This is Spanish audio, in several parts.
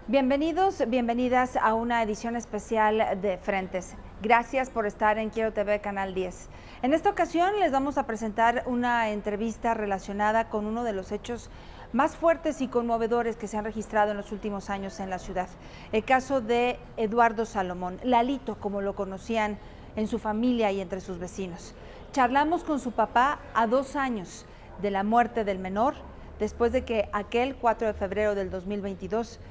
Bienvenidos, bienvenidas a una edición especial de Frentes. Gracias por estar en Quiero TV Canal 10. En esta ocasión les vamos a presentar una entrevista relacionada con uno de los hechos más fuertes y conmovedores que se han registrado en los últimos años en la ciudad. El caso de Eduardo Salomón, Lalito, como lo conocían en su familia y entre sus vecinos. Charlamos con su papá a 2 años de la muerte del menor, después de que aquel 4 de febrero del 2022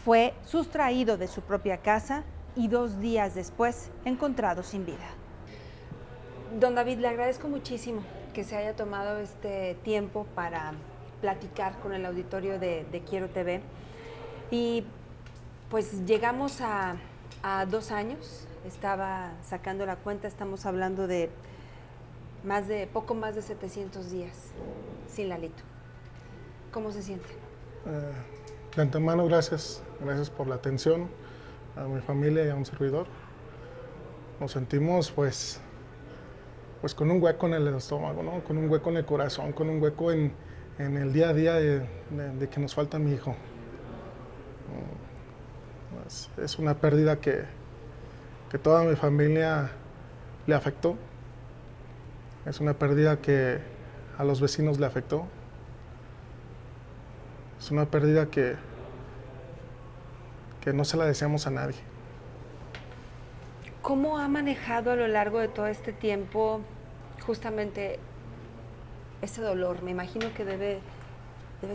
fue sustraído de su propia casa y 2 días después encontrado sin vida. Don David, le agradezco muchísimo que se haya tomado este tiempo para platicar con el auditorio de Quiero TV. Y pues llegamos a 2 años, estaba sacando la cuenta, estamos hablando de poco más de 700 días sin Lalito. ¿Cómo se siente? De antemano, gracias por la atención a mi familia y a un servidor. Nos sentimos pues con un hueco en el estómago, ¿no? Con un hueco en el corazón, con un hueco en el día a día de que nos falta mi hijo. Es una pérdida que toda mi familia le afectó. Es una pérdida que a los vecinos le afectó. Es una pérdida que no se la deseamos a nadie. ¿Cómo ha manejado a lo largo de todo este tiempo justamente ese dolor? Me imagino que debe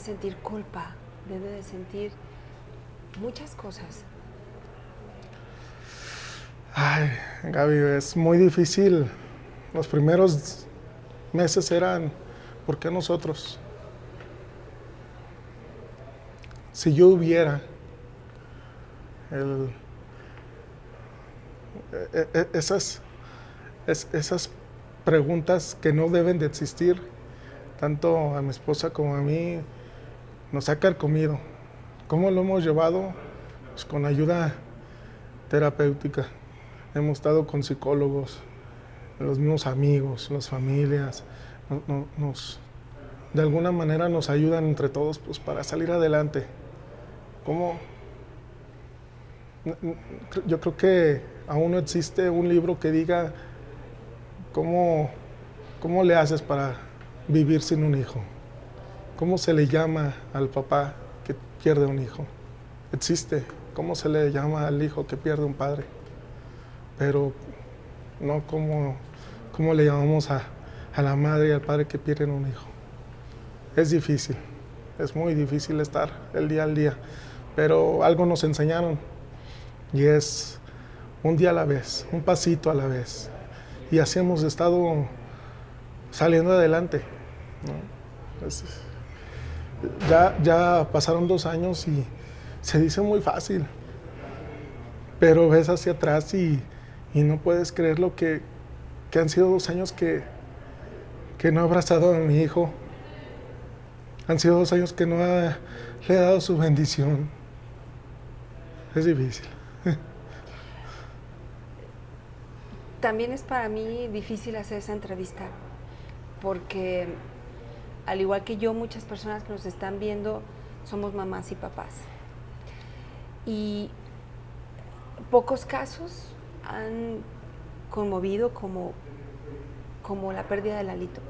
sentir culpa, debe de sentir muchas cosas. Ay, Gaby, es muy difícil. Los primeros meses eran, ¿por qué nosotros? Si yo hubiera esas preguntas que no deben de existir, tanto a mi esposa como a mí, nos ha carcomido. ¿Cómo lo hemos llevado? Pues con ayuda terapéutica. Hemos estado con psicólogos, los mismos amigos, las familias, de alguna manera nos ayudan entre todos pues, para salir adelante. Yo creo que aún no existe un libro que diga cómo le haces para vivir sin un hijo. ¿Cómo se le llama al papá que pierde un hijo? Existe. ¿Cómo se le llama al hijo que pierde un padre? Pero no cómo le llamamos a la madre y al padre que pierden un hijo. Es difícil. Es muy difícil estar el día al día. Pero algo nos enseñaron y es un día a la vez, un pasito a la vez. Y así hemos estado saliendo adelante, ¿no? Ya pasaron 2 años y se dice muy fácil, pero ves hacia atrás y no puedes creer lo que han sido 2 años que no he abrazado a mi hijo. Han sido 2 años que no le he dado su bendición. Es difícil. También es para mí difícil hacer esa entrevista, porque al igual que yo, muchas personas que nos están viendo somos mamás y papás. Y pocos casos han conmovido como la pérdida de Lalito.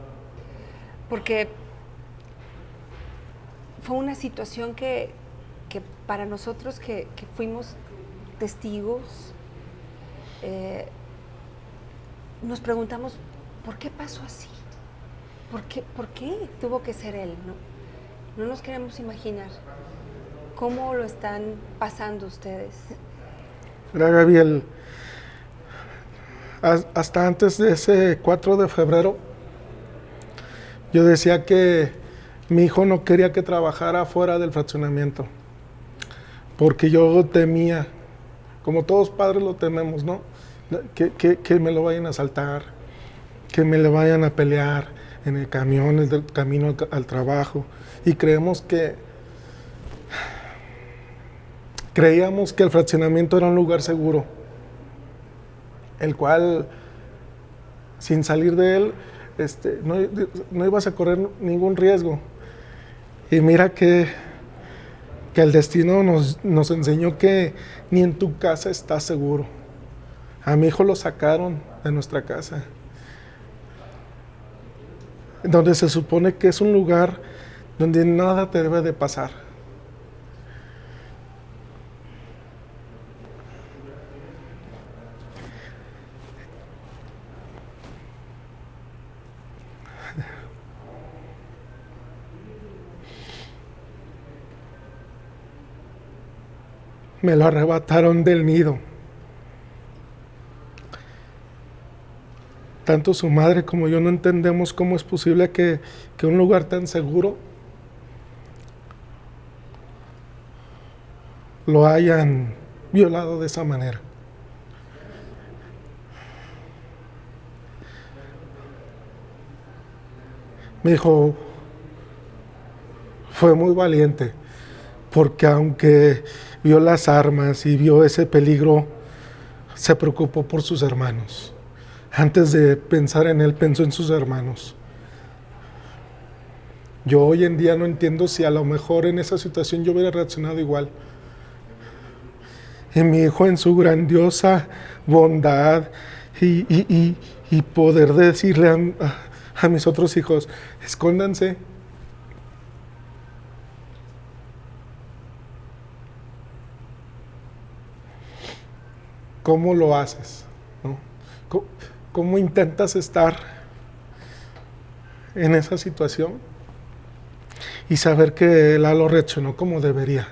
Porque fue una situación que para nosotros que fuimos testigos, nos preguntamos, ¿por qué pasó así? ¿Por qué tuvo que ser él? No nos queremos imaginar cómo lo están pasando ustedes. Mira, Gaby, hasta antes de ese 4 de febrero, yo decía que mi hijo no quería que trabajara fuera del fraccionamiento, porque yo temía, como todos padres lo tememos, ¿no? Que me lo vayan a asaltar, que me lo vayan a pelear en el camión, en el camino al trabajo. Y creíamos que el fraccionamiento era un lugar seguro, el cual, sin salir de él, no ibas a correr ningún riesgo. Y mira qué que el destino nos enseñó que ni en tu casa estás seguro. A mi hijo lo sacaron de nuestra casa, donde se supone que es un lugar donde nada te debe de pasar. Me lo arrebataron del nido. Tanto su madre como yo no entendemos cómo es posible que un lugar tan seguro lo hayan violado de esa manera. Mi hijo fue muy valiente, porque aunque vio las armas y vio ese peligro, se preocupó por sus hermanos. Antes de pensar en él, pensó en sus hermanos. Yo hoy en día no entiendo si a lo mejor en esa situación yo hubiera reaccionado igual. Y mi hijo, en su grandiosa bondad y poder decirle a mis otros hijos, escóndanse. ¿Cómo lo haces? ¿No? ¿Cómo intentas estar en esa situación y saber que Lalo reaccionó como debería?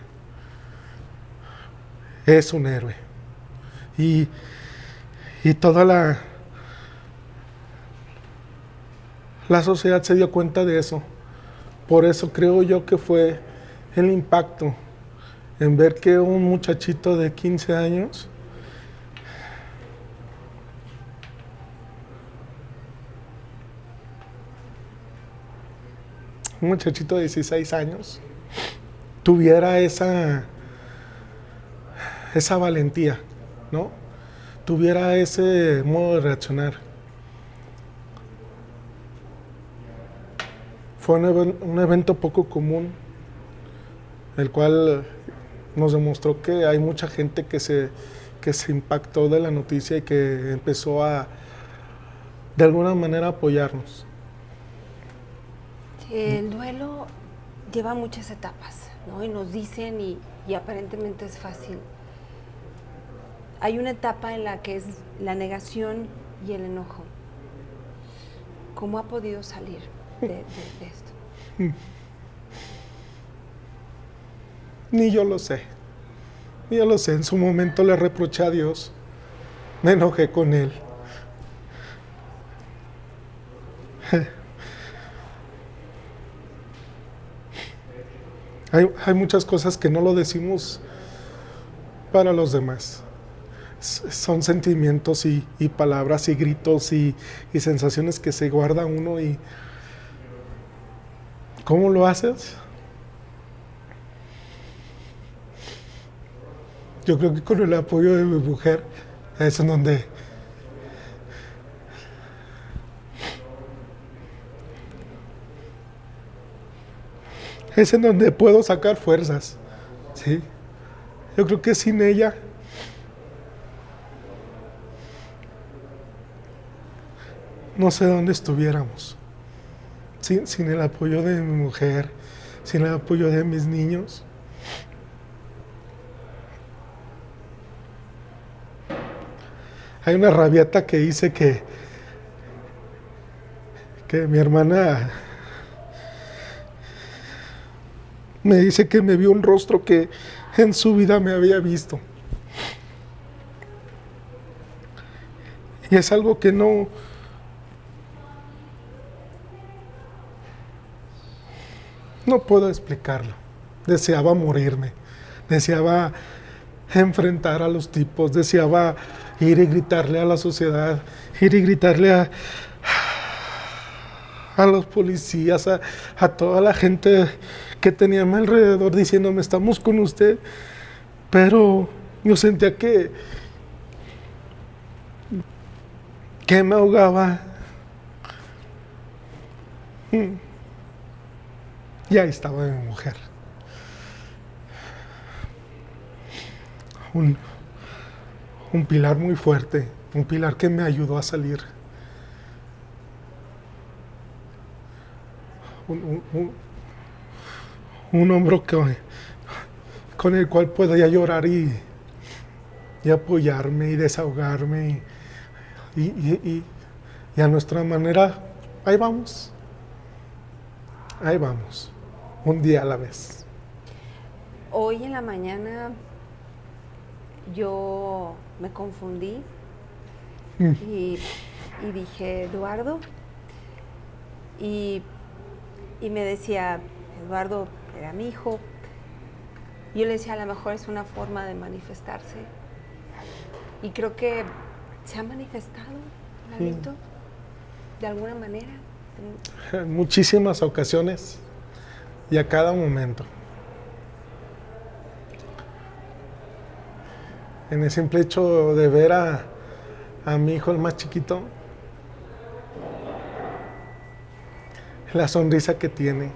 Es un héroe. Y toda la sociedad se dio cuenta de eso. Por eso creo yo que fue el impacto en ver que un muchachito de 15 años un muchachito de 16 años tuviera esa valentía, ¿no? Tuviera ese modo de reaccionar. Fue un evento poco común, el cual nos demostró que hay mucha gente que se impactó de la noticia y que empezó a, de alguna manera, apoyarnos. El duelo lleva muchas etapas, ¿no? Y nos dicen, y aparentemente es fácil. Hay una etapa en la que es la negación y el enojo. ¿Cómo ha podido salir de esto? Ni yo lo sé. Ni yo lo sé. En su momento le reproché a Dios. Me enojé con Él. Hay muchas cosas que no lo decimos para los demás. Son sentimientos y palabras y gritos y sensaciones que se guarda uno. Y ¿cómo lo haces? Yo creo que con el apoyo de mi mujer es en donde puedo sacar fuerzas, ¿sí? Yo creo que sin ella no sé dónde estuviéramos. Sin el apoyo de mi mujer, sin el apoyo de mis niños. Hay una rabieta que hice que mi hermana me dice que me vio un rostro que en su vida me había visto. Y es algo que no puedo explicarlo. Deseaba morirme, deseaba enfrentar a los tipos, deseaba ir y gritarle a la sociedad, ir y gritarle a los policías, a toda la gente que tenía a mi alrededor diciéndome, estamos con usted. Pero yo sentía que me ahogaba. Y ahí estaba mi mujer. un, un pilar muy fuerte, un pilar que me ayudó a salir. Un hombro con el cual podía llorar y apoyarme y desahogarme y a nuestra manera, ahí vamos, un día a la vez. Hoy en la mañana yo me confundí y dije, Eduardo, y me decía, Eduardo era mi hijo. Yo le decía, a lo mejor es una forma de manifestarse. Y creo que se ha manifestado, Lalito, de alguna manera. En muchísimas ocasiones y a cada momento. En el simple hecho de ver a mi hijo, el más chiquito, la sonrisa que tiene.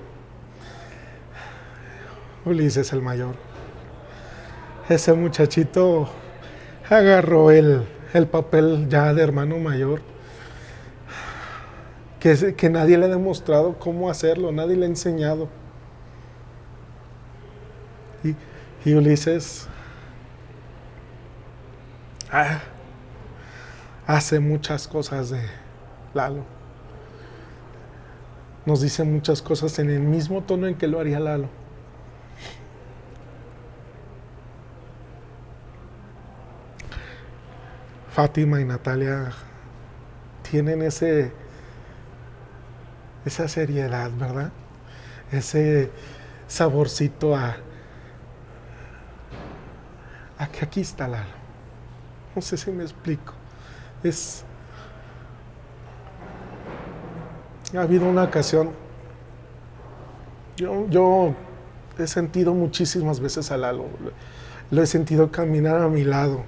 Ulises, el mayor. Ese muchachito agarró el papel ya de hermano mayor, que nadie le ha demostrado cómo hacerlo, nadie le ha enseñado. Y Ulises hace muchas cosas de Lalo. Nos dice muchas cosas en el mismo tono en que lo haría Lalo. Fátima y Natalia tienen esa seriedad, ¿verdad? Ese saborcito a que aquí está Lalo. No sé si me explico. Ha habido una ocasión, yo he sentido muchísimas veces a Lalo, lo he sentido caminar a mi lado,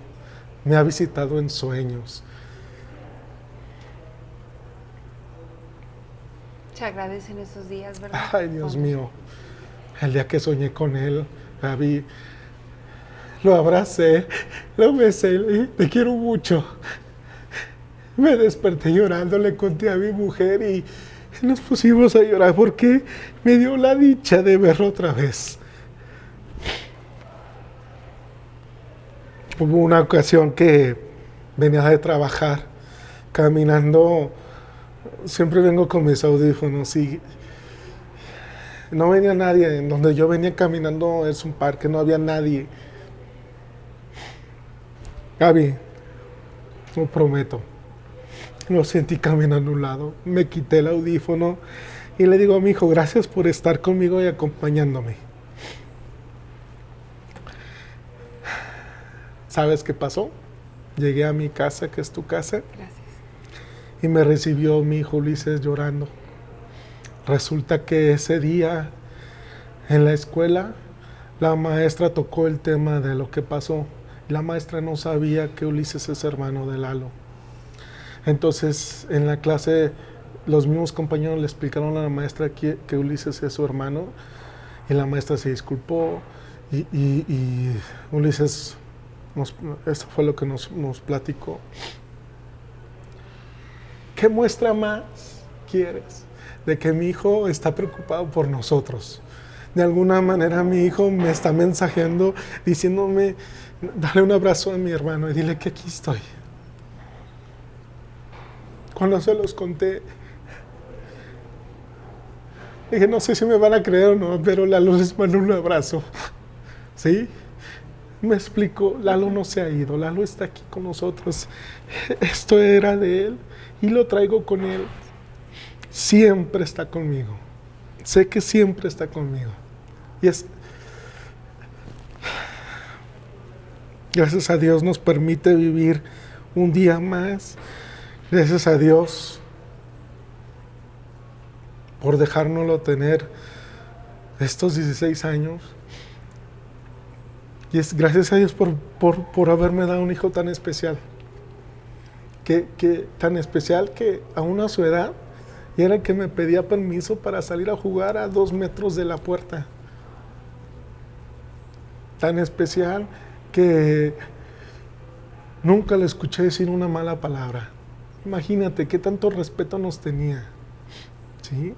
me ha visitado en sueños. Se agradecen esos días, ¿verdad? Ay, Dios mío, el día que soñé con él, Gaby, lo abracé, lo besé, le dije, te quiero mucho. Me desperté llorando, le conté a mi mujer y nos pusimos a llorar porque me dio la dicha de verlo otra vez. Hubo una ocasión que venía de trabajar, caminando, siempre vengo con mis audífonos y no venía nadie. En donde yo venía caminando es un parque, no había nadie. Gaby, lo prometo, lo sentí caminando a un lado, me quité el audífono y le digo a mi hijo, gracias por estar conmigo y acompañándome. ¿Sabes qué pasó? Llegué a mi casa, que es tu casa. Gracias. Y me recibió mi hijo Ulises llorando. Resulta que ese día en la escuela la maestra tocó el tema de lo que pasó. La maestra no sabía que Ulises es hermano de Lalo. Entonces en la clase los mismos compañeros le explicaron a la maestra que Ulises es su hermano y la maestra se disculpó y Ulises, esto fue lo que nos platicó. ¿Qué muestra más quieres de que mi hijo está preocupado por nosotros? De alguna manera mi hijo me está mensajeando, diciéndome, dale un abrazo a mi hermano y dile que aquí estoy. Cuando se los conté, dije, no sé si me van a creer o no, pero Lalo les mandó un abrazo. ¿Sí? Me explicó, Lalo no se ha ido, Lalo está aquí con nosotros. Esto era de él y lo traigo con él. Siempre está conmigo. Sé que siempre está conmigo. Y gracias a Dios nos permite vivir un día más. Gracias a Dios por dejárnoslo tener estos 16 años. Y es gracias a Dios por haberme dado un hijo tan especial. Tan especial que aún a su edad, y era el que me pedía permiso para salir a jugar a 2 metros de la puerta. Tan especial que nunca le escuché decir una mala palabra. Imagínate qué tanto respeto nos tenía. ¿Sí?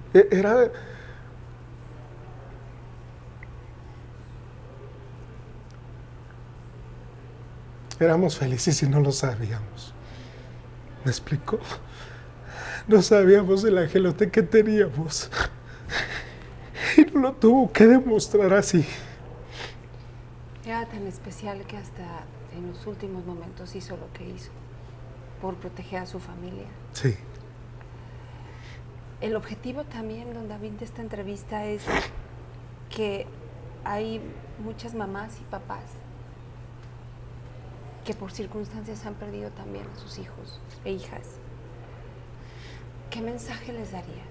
Éramos felices y no lo sabíamos. ¿Me explico? No sabíamos el angelote que teníamos. Y no lo tuvo que demostrar así. Era tan especial que hasta en los últimos momentos hizo lo que hizo por proteger a su familia. Sí. El objetivo también, don David, de esta entrevista es que hay muchas mamás y papás que por circunstancias han perdido también a sus hijos e hijas. ¿Qué mensaje les daría?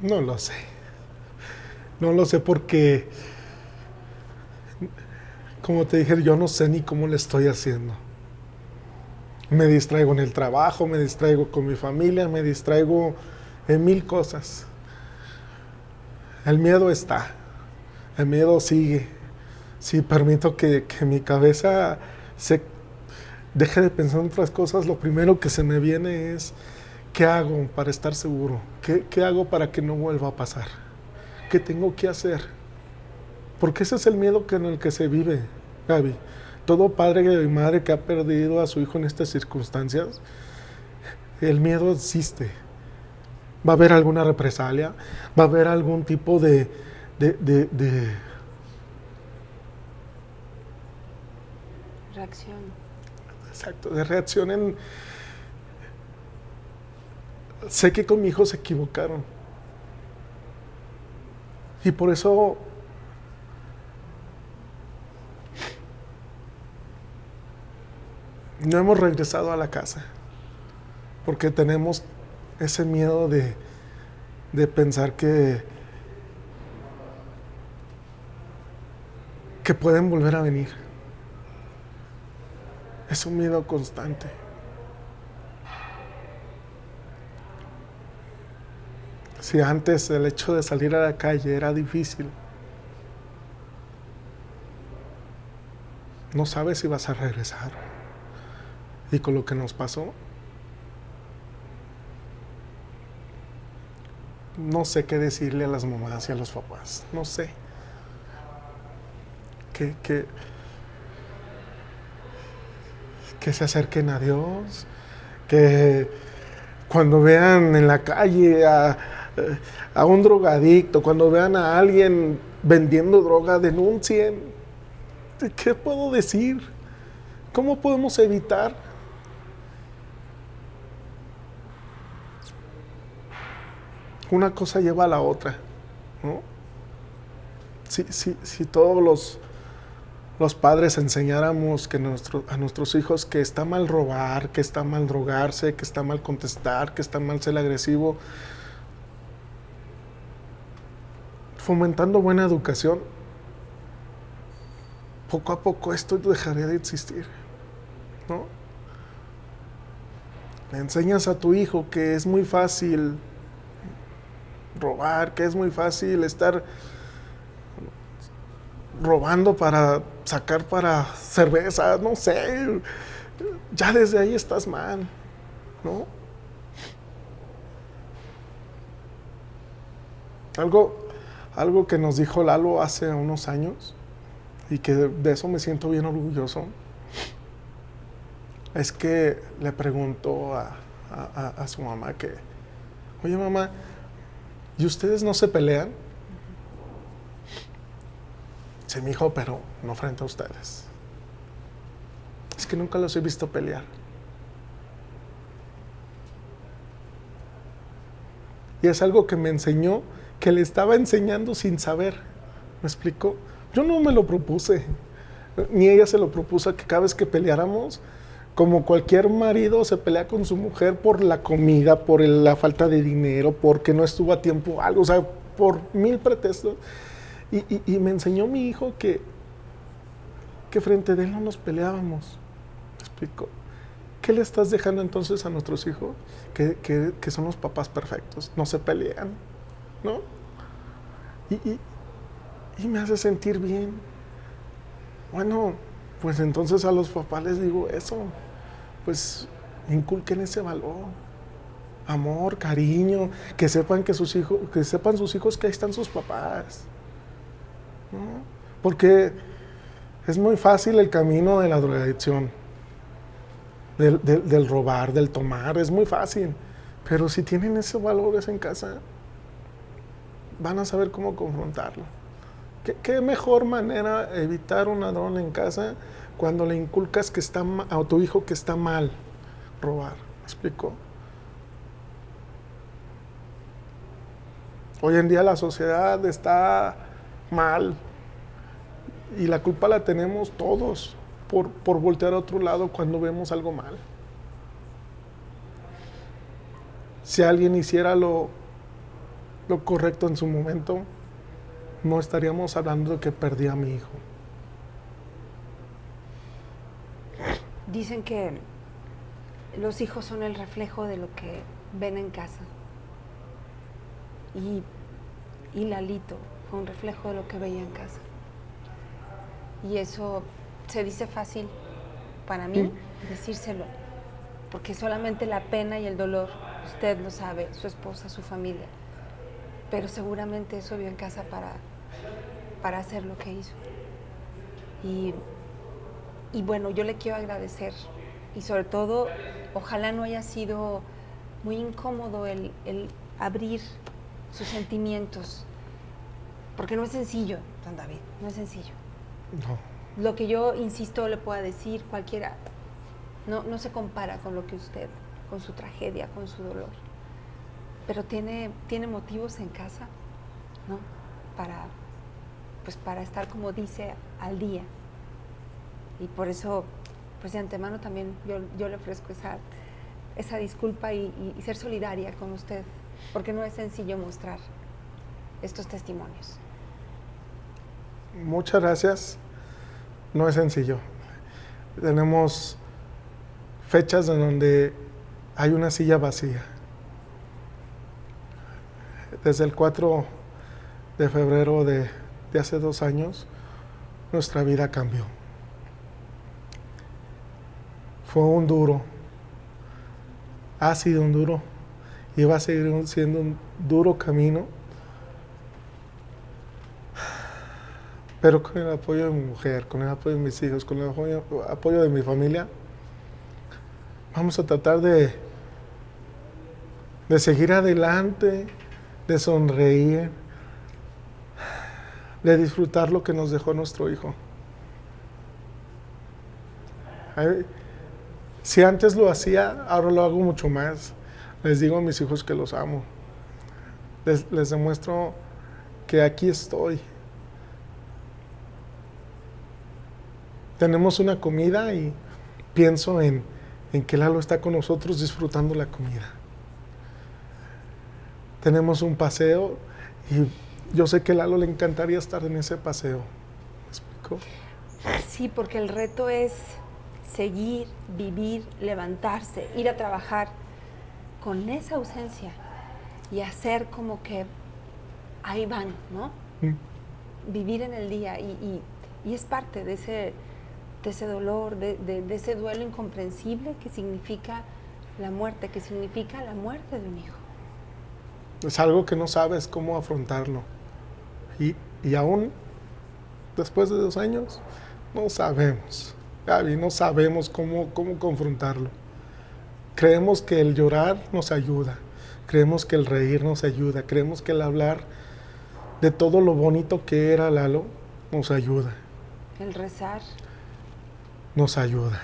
No lo sé. No lo sé porque, como te dije, yo no sé ni cómo le estoy haciendo. Me distraigo en el trabajo, me distraigo con mi familia, me distraigo en 1000 cosas. El miedo está, el miedo sigue. Si permito que mi cabeza se deje de pensar en otras cosas, lo primero que se me viene es ¿qué hago para estar seguro? ¿Qué hago para que no vuelva a pasar? ¿Qué tengo que hacer? Porque ese es el miedo en el que se vive, Gaby. Todo padre y madre que ha perdido a su hijo en estas circunstancias, el miedo existe. Va a haber alguna represalia, va a haber algún tipo de Reacción. Exacto, de reacción. Sé que con mi hijo se equivocaron. Y por eso no hemos regresado a la casa. Porque tenemos ese miedo de pensar que pueden volver a venir. Es un miedo constante. Si antes el hecho de salir a la calle era difícil, no sabes si vas a regresar. Y con lo que nos pasó, no sé qué decirle a las mamás y a los papás. No sé. Que se acerquen a Dios, que cuando vean en la calle a un drogadicto, cuando vean a alguien vendiendo droga, denuncien. ¿Qué puedo decir? ¿Cómo podemos evitar? Una cosa lleva a la otra, ¿no? Si todos los padres enseñáramos a nuestros hijos que está mal robar, que está mal drogarse, que está mal contestar, que está mal ser agresivo, fomentando buena educación, poco a poco esto dejaría de existir, ¿no? Le enseñas a tu hijo que es muy fácil robar, que es muy fácil estar robando para sacar para cerveza, no sé, ya desde ahí estás mal, ¿no? Algo que nos dijo Lalo hace unos años y que de eso me siento bien orgulloso es que le preguntó a su mamá que, oye mamá, ¿y ustedes no se pelean? Sí, mijo, pero no frente a ustedes. Es que nunca los he visto pelear. Y es algo que me enseñó, que le estaba enseñando sin saber. ¿Me explico? Yo no me lo propuse, ni ella se lo propuso, que cada vez que peleáramos, como cualquier marido se pelea con su mujer por la comida, por la falta de dinero, porque no estuvo a tiempo algo, o sea, por 1000 pretextos. Y me enseñó mi hijo que frente de él no nos peleábamos. ¿Me explico? ¿Qué le estás dejando entonces a nuestros hijos? Que son los papás perfectos, no se pelean, ¿no? Y me hace sentir bien. Bueno, Pues entonces a los papás les digo eso, pues inculquen ese valor, amor, cariño, que sepan que sus hijos que ahí están sus papás, ¿no? Porque es muy fácil el camino de la drogadicción, del robar, del tomar, es muy fácil. Pero si tienen esos valores en casa, van a saber cómo confrontarlo. ¿Qué mejor manera evitar un ladrón en casa cuando le inculcas que a tu hijo que está mal robar? ¿Me explico? Hoy en día la sociedad está mal y la culpa la tenemos todos por voltear a otro lado cuando vemos algo mal. Si alguien hiciera lo correcto en su momento, no estaríamos hablando de que perdí a mi hijo. Dicen que los hijos son el reflejo de lo que ven en casa. Y Lalito fue un reflejo de lo que veía en casa. Y eso se dice fácil para mí, decírselo, porque solamente la pena y el dolor, usted lo sabe, su esposa, su familia, pero seguramente eso vio en casa para hacer lo que hizo. Y bueno, yo le quiero agradecer, y sobre todo, ojalá no haya sido muy incómodo el abrir sus sentimientos, porque no es sencillo, don David, no es sencillo. No. Lo que yo, insisto, le pueda decir, cualquiera, no se compara con lo que usted, con su tragedia, con su dolor. Pero tiene motivos en casa, ¿no? Para estar, como dice, al día. Y por eso, pues de antemano también yo le ofrezco esa disculpa y ser solidaria con usted, porque no es sencillo mostrar estos testimonios. Muchas gracias. No es sencillo. Tenemos fechas en donde hay una silla vacía. Desde el 4 de febrero de hace 2 años, nuestra vida cambió. Fue un duro, ha sido un duro, y va a seguir siendo un duro camino, pero con el apoyo de mi mujer, con el apoyo de mis hijos, con el apoyo de mi familia, vamos a tratar de seguir adelante, de sonreír, de disfrutar lo que nos dejó nuestro hijo. Si antes lo hacía, ahora lo hago mucho más. Les digo a mis hijos que los amo. Les demuestro que aquí estoy. Tenemos una comida y pienso en que Lalo está con nosotros disfrutando la comida. Tenemos un paseo y yo sé que a Lalo le encantaría estar en ese paseo. ¿Me explico? Sí, porque el reto es seguir, vivir, levantarse, ir a trabajar con esa ausencia y hacer como que ahí van, ¿no? Vivir en el día y es parte de ese dolor, de ese duelo incomprensible que significa la muerte, de un hijo. Es algo que no sabes cómo afrontarlo. Y aún después de 2 años, no sabemos, Gaby, no sabemos cómo confrontarlo. Creemos que el llorar nos ayuda, creemos que el reír nos ayuda, creemos que el hablar de todo lo bonito que era Lalo nos ayuda. El rezar. Nos ayuda.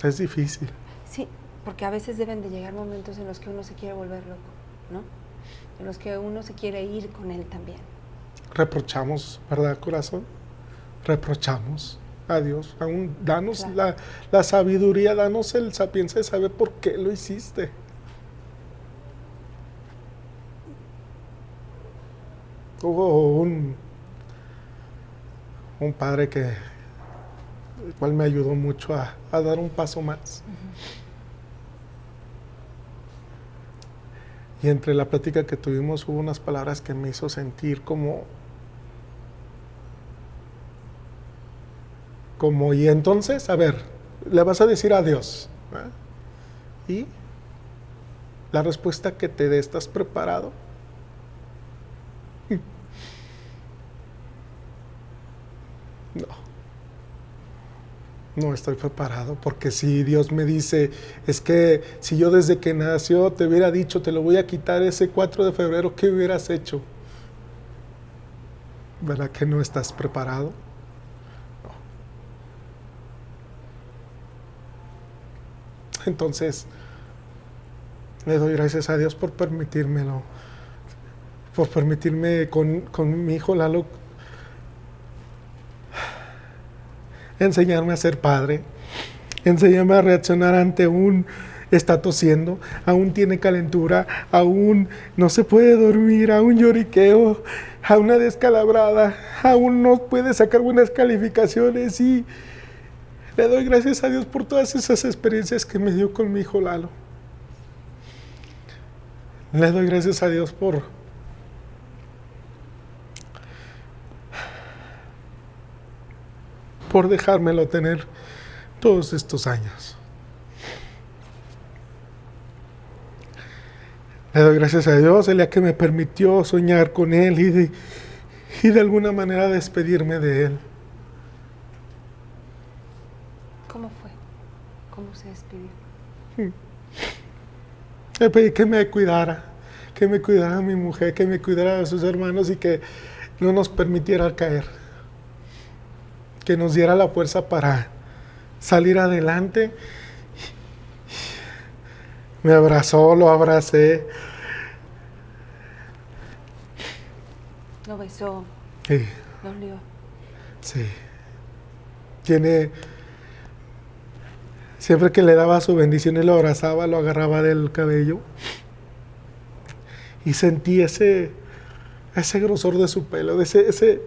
Es difícil. Sí, porque a veces deben de llegar momentos en los que uno se quiere volver loco, ¿no? En los que uno se quiere ir con él también. Reprochamos, ¿verdad, corazón? Reprochamos a Dios. Aún danos Claro. la sabiduría, danos el sapiencia de saber por qué lo hiciste. Hubo un padre el cual me ayudó mucho a dar un paso más. Y entre la plática que tuvimos hubo unas palabras que me hizo sentir como como, y entonces, a ver, le vas a decir adiós. Y la respuesta que te dé, ¿estás preparado? No, no estoy preparado, porque si Dios me dice, es que si yo desde que nació te hubiera dicho, te lo voy a quitar ese 4 de febrero, ¿qué hubieras hecho? ¿Verdad que no estás preparado? No. Entonces, le doy gracias a Dios por permitírmelo, por permitirme con mi hijo Lalo enseñarme a ser padre, enseñarme a reaccionar ante está tosiendo, aún tiene calentura, aún no se puede dormir, aún lloriqueo, a una descalabrada, aún no puede sacar buenas calificaciones, y le doy gracias a Dios por todas esas experiencias que me dio con mi hijo Lalo. Le doy gracias a Dios por dejármelo tener todos estos años. Le doy gracias a Dios el día que me permitió soñar con Él y de alguna manera despedirme de Él. ¿Cómo fue? ¿Cómo se despidió? Le pedí que me cuidara a mi mujer, que me cuidara a sus hermanos y que no nos permitiera caer. Que nos diera la fuerza para salir adelante. Me abrazó, lo abracé. Lo besó. Sí. Lo olió. Sí. Siempre que le daba su bendición y lo abrazaba, lo agarraba del cabello. Y sentí ese grosor de su pelo, de ese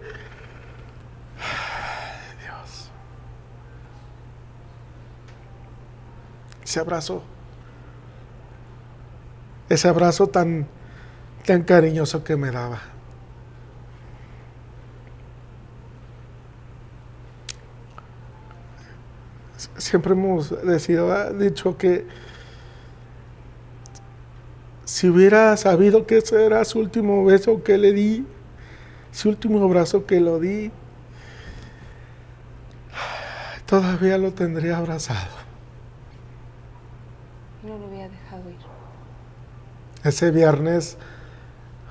Dios. Ese abrazo tan cariñoso que me daba. Siempre hemos dicho que si hubiera sabido que ese era su último beso que le di, su último abrazo que lo di, todavía lo tendría abrazado. No lo había dejado ir. Ese viernes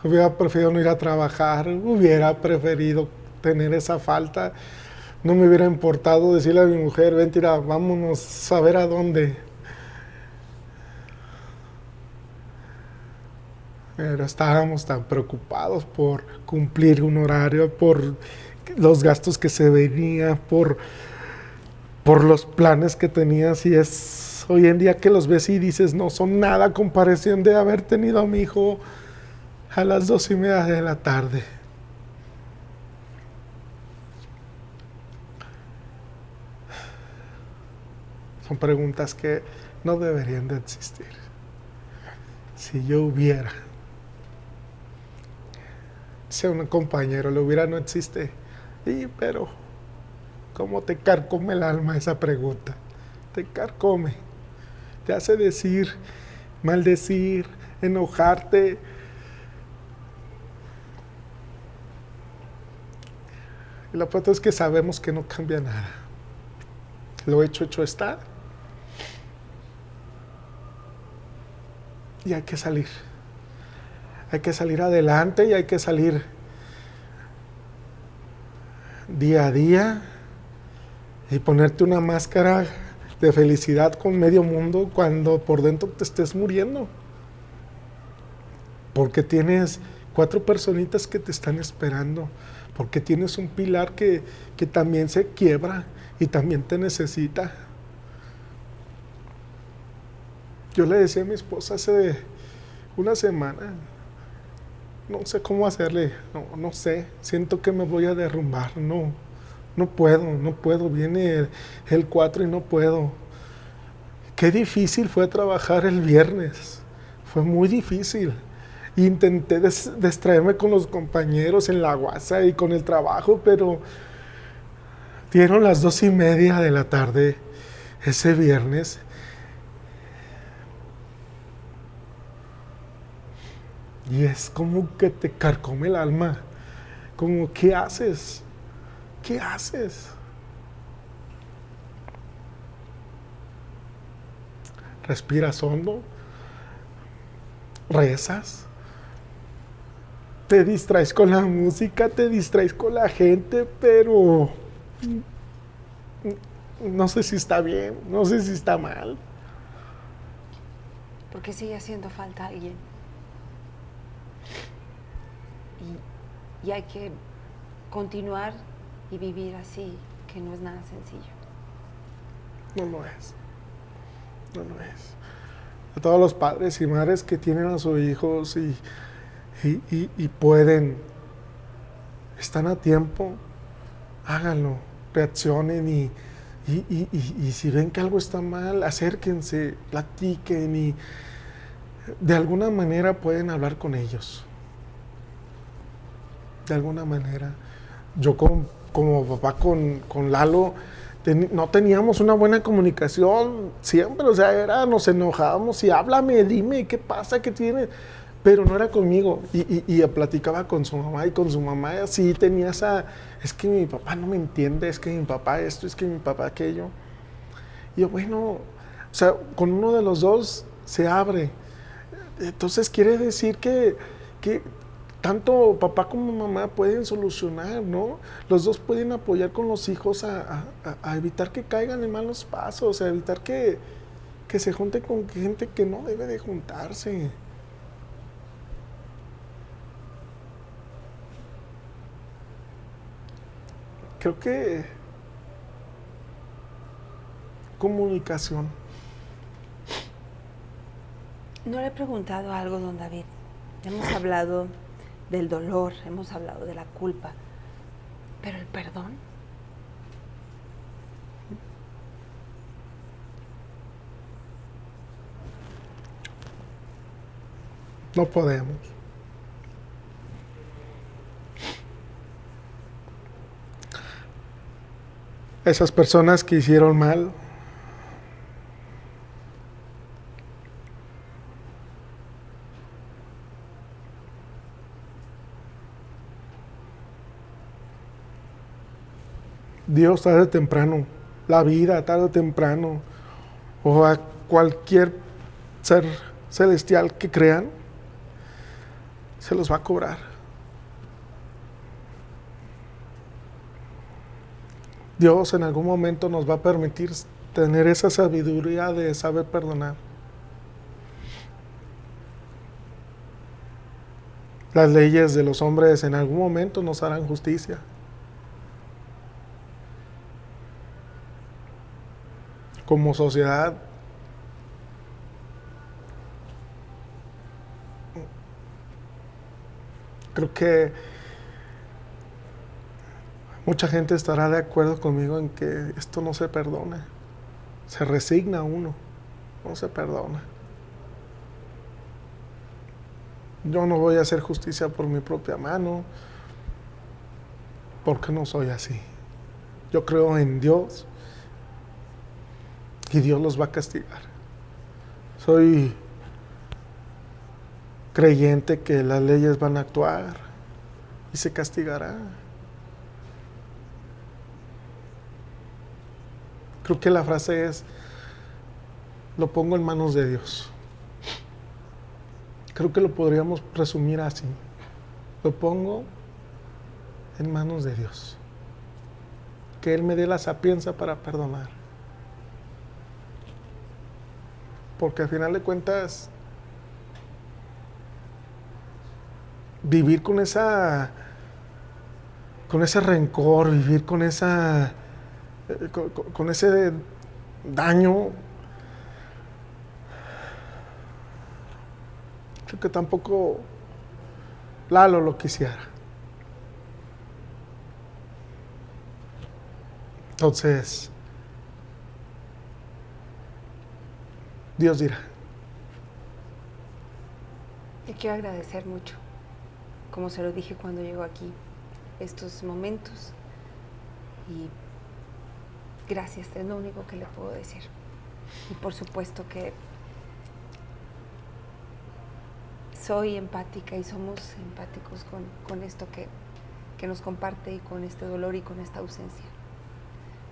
hubiera preferido no ir a trabajar, hubiera preferido tener esa falta. No me hubiera importado decirle a mi mujer, ven, tira, vámonos a ver a dónde. Pero estábamos tan preocupados por cumplir un horario, por los gastos que se venían, por los planes que tenías, y es hoy en día que los ves y dices, no son nada a comparación de haber tenido a mi hijo a las 2:30 de la tarde. Son preguntas que no deberían de existir. Si yo hubiera, si un compañero lo hubiera, no existe. Pero, ¿cómo te carcome el alma esa pregunta? Te carcome. Te hace decir, maldecir, enojarte. Y lo peor es que sabemos que no cambia nada. Lo hecho está. Y hay que salir. Hay que salir adelante y hay que salir día a día y ponerte una máscara de felicidad con medio mundo cuando por dentro te estés muriendo. Porque tienes 4 personitas que te están esperando. Porque tienes un pilar que también se quiebra y también te necesita. Yo le decía a mi esposa hace una semana, no sé cómo hacerle, no sé, siento que me voy a derrumbar, no puedo, viene el 4 y no puedo. Qué difícil fue trabajar el viernes, fue muy difícil. Intenté distraerme con los compañeros en la guasa y con el trabajo, pero Dieron las 2:30 de la tarde ese viernes. Y es como que te carcome el alma. Como, ¿qué haces? ¿Qué haces? Respiras hondo, rezas, te distraes con la música, te distraes con la gente, pero no sé si está bien, no sé si está mal. Porque sigue haciendo falta alguien. Y hay que continuar y vivir así, que no es nada sencillo. No lo es. No lo es. A todos los padres y madres que tienen a sus hijos y pueden, están a tiempo, háganlo, reaccionen y si ven que algo está mal, acérquense, platiquen y de alguna manera pueden hablar con ellos. De alguna manera. Yo como papá con Lalo, no teníamos una buena comunicación siempre, o sea, nos enojábamos y háblame, dime, ¿qué pasa? ¿Qué tienes? Pero no era conmigo. Y platicaba con su mamá y con su mamá, y así tenía es que mi papá no me entiende, es que mi papá esto, es que mi papá aquello. Y yo, bueno, o sea, con uno de los dos se abre. Entonces quiere decir que tanto papá como mamá pueden solucionar, ¿no? Los dos pueden apoyar con los hijos a evitar que caigan en malos pasos, a evitar que se junten con gente que no debe de juntarse. Creo que comunicación. No le he preguntado algo, don David. Hemos hablado del dolor, hemos hablado de la culpa, pero el perdón. No podemos. Esas personas que hicieron mal, Dios tarde o temprano, la vida tarde o temprano, o a cualquier ser celestial que crean, se los va a cobrar. Dios en algún momento nos va a permitir tener esa sabiduría de saber perdonar. Las leyes de los hombres en algún momento nos harán justicia. Como sociedad, creo que mucha gente estará de acuerdo conmigo en que esto no se perdona. Se resigna uno, no se perdona. Yo no voy a hacer justicia por mi propia mano, porque no soy así. Yo creo en Dios y Dios los va a castigar. Soy creyente que las leyes van a actuar y se castigará. Creo que la frase es, lo pongo en manos de Dios. Creo que lo podríamos resumir así. Lo pongo en manos de Dios. Que Él me dé la sapiencia para perdonar. Porque al final de cuentas, vivir con ese rencor, vivir con ese daño, creo que tampoco Lalo lo quisiera. Entonces, Dios dirá. Te quiero agradecer mucho, como se lo dije cuando llegó aquí, estos momentos y gracias, es lo único que le puedo decir. Y por supuesto que soy empática y somos empáticos con esto que nos comparte y con este dolor y con esta ausencia.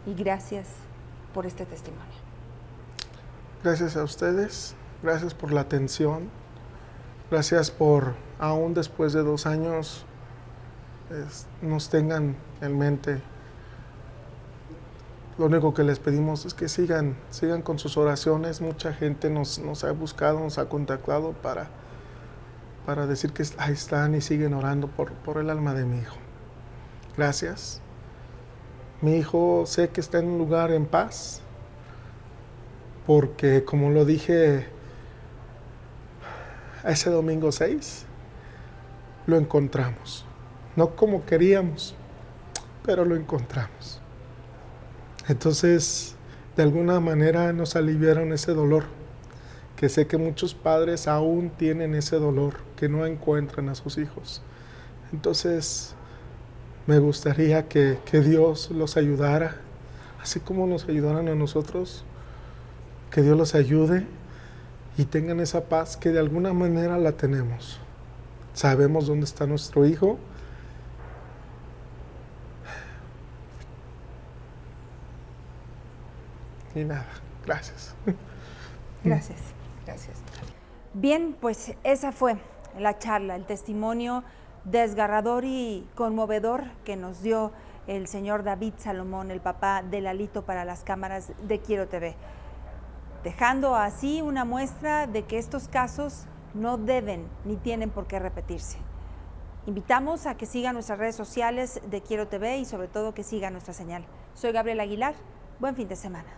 Y gracias por este testimonio. Gracias a ustedes, gracias por la atención, gracias por, aún después de 2 años, nos tengan en mente. Lo único que les pedimos es que sigan con sus oraciones. Mucha gente nos ha buscado, nos ha contactado para decir que ahí están y siguen orando por el alma de mi hijo. Gracias. Mi hijo sé que está en un lugar en paz, porque como lo dije ese domingo 6, lo encontramos. No como queríamos, pero lo encontramos. Entonces, de alguna manera nos aliviaron ese dolor, que sé que muchos padres aún tienen ese dolor, que no encuentran a sus hijos. Entonces, me gustaría que Dios los ayudara, así como nos ayudaron a nosotros, que Dios los ayude y tengan esa paz que de alguna manera la tenemos. Sabemos dónde está nuestro hijo. Y nada, gracias. Gracias. Gracias. Bien, pues esa fue la charla, el testimonio desgarrador y conmovedor que nos dio el señor David Salomón, el papá de Lalito, para las cámaras de Quiero TV, dejando así una muestra de que estos casos no deben ni tienen por qué repetirse. Invitamos a que sigan nuestras redes sociales de Quiero TV y sobre todo que sigan nuestra señal. Soy Gabriela Aguilar, buen fin de semana.